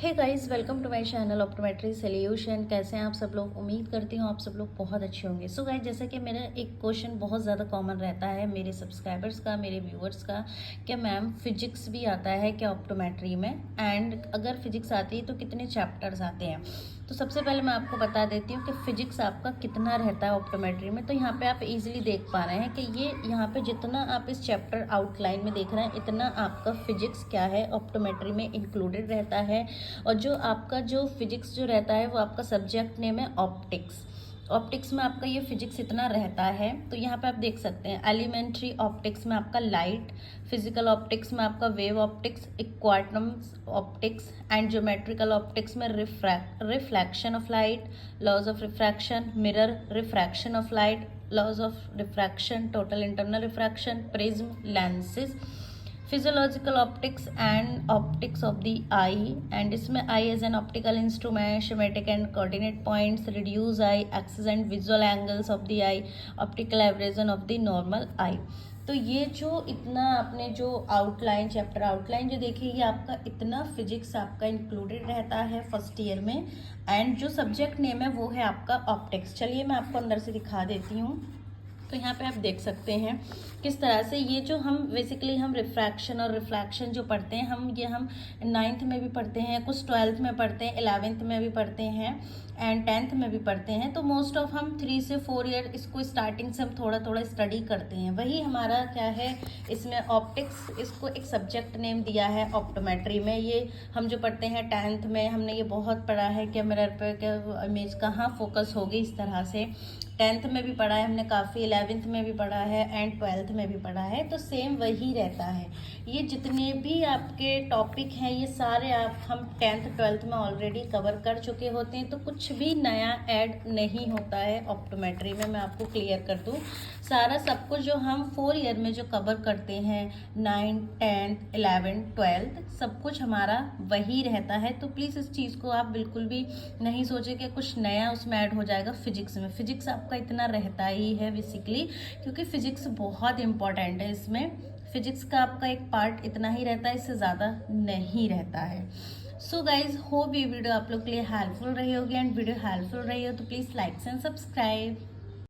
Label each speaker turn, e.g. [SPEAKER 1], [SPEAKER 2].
[SPEAKER 1] Hey guys, welcome to my channel optometry solution. कैसे हैं आप सब लोग? उम्मीद करती हूँ आप सब लोग बहुत अच्छे होंगे। सो गाइस, जैसा कि मेरा एक क्वेश्चन बहुत ज़्यादा कॉमन रहता है मेरे सब्सक्राइबर्स का, मेरे व्यूअर्स का, क्या मैम फिजिक्स भी आता है क्या ऑप्टोमेट्री में, एंड अगर फिजिक्स आती है तो कितने चैप्टर्स आते हैं। तो सबसे पहले मैं आपको बता देती हूँ कि फिजिक्स आपका कितना रहता है ऑप्टोमेट्री में। तो यहाँ पे आप इजीली देख पा रहे हैं कि ये यहाँ पे जितना आप इस चैप्टर आउटलाइन में देख रहे हैं इतना आपका फिजिक्स क्या है ऑप्टोमेट्री में इंक्लूडेड रहता है। और जो आपका जो फिजिक्स जो रहता है वो आपका सब्जेक्ट नेम है ऑप्टिक्स। ऑप्टिक्स में आपका ये फिजिक्स इतना रहता है। तो यहाँ पे आप देख सकते हैं एलिमेंट्री ऑप्टिक्स में आपका लाइट, फिजिकल ऑप्टिक्स में आपका wave optics, quantum optics and geometrical optics में reflection of light, laws of refraction, mirror refraction of light, laws of refraction, total internal refraction, prism, lenses, physiological optics and optics of the eye. And इसमें eye as an optical instrument, schematic and coordinate points, reduce eye, axis and visual angles of the eye, optical aberration of the normal eye. तो ये जो इतना आपने जो outline chapter outline जो देखी, ये आपका इतना फिजिक्स आपका इंक्लूडेड रहता है फर्स्ट ईयर में। एंड जो सब्जेक्ट नेम है वो है आपका ऑप्टिक्स। चलिए मैं आपको अंदर से दिखा देती हूँ। तो यहाँ पे आप देख सकते हैं किस तरह से ये जो हम बेसिकली हम रिफ्रैक्शन और रिफ्लेक्शन जो पढ़ते हैं, हम 9th में भी पढ़ते हैं, कुछ 12th में पढ़ते हैं, 11th में भी पढ़ते हैं एंड 10th में भी पढ़ते हैं। तो मोस्ट ऑफ हम 3 से 4 ईयर इसको स्टार्टिंग से हम थोड़ा थोड़ा स्टडी करते हैं। वही हमारा क्या है इसमें ऑप्टिक्स, इसको एक सब्जेक्ट नेम दिया है ऑप्टोमेट्री में। ये हम जो पढ़ते हैं 10th में हमने ये बहुत पढ़ा है कि मिरर पर क्या इमेज कहाँ फोकस होगी, इस तरह से 10th में भी पढ़ा है हमने काफ़ी, 11th में भी पढ़ा है एंड 12th में भी पढ़ा है। तो सेम वही रहता है। ये जितने भी आपके टॉपिक हैं ये सारे हम 10th 12th में ऑलरेडी कवर कर चुके होते हैं। तो कुछ भी नया ऐड नहीं होता है ऑप्टोमेट्री में, मैं आपको क्लियर कर दूं। सारा सब कुछ जो हम 4 ईयर में जो कवर करते हैं 9, 10, 11, 12 सब कुछ हमारा वही रहता है। तो प्लीज़ इस चीज़ को आप बिल्कुल भी नहीं सोचें कि कुछ नया उसमें ऐड हो जाएगा फिजिक्स में। फिजिक्स आपका इतना रहता ही है बेसिकली, क्योंकि फिजिक्स बहुत इंपॉर्टेंट है। इसमें फिजिक्स का आपका एक पार्ट इतना ही रहता है, इससे ज़्यादा नहीं रहता है। सो गाइज, होप ये वीडियो आप लोग के लिए हेल्पफुल रही होगी। एंड वीडियो हेल्पफुल रही हो तो प्लीज़ लाइक एंड सब्सक्राइब।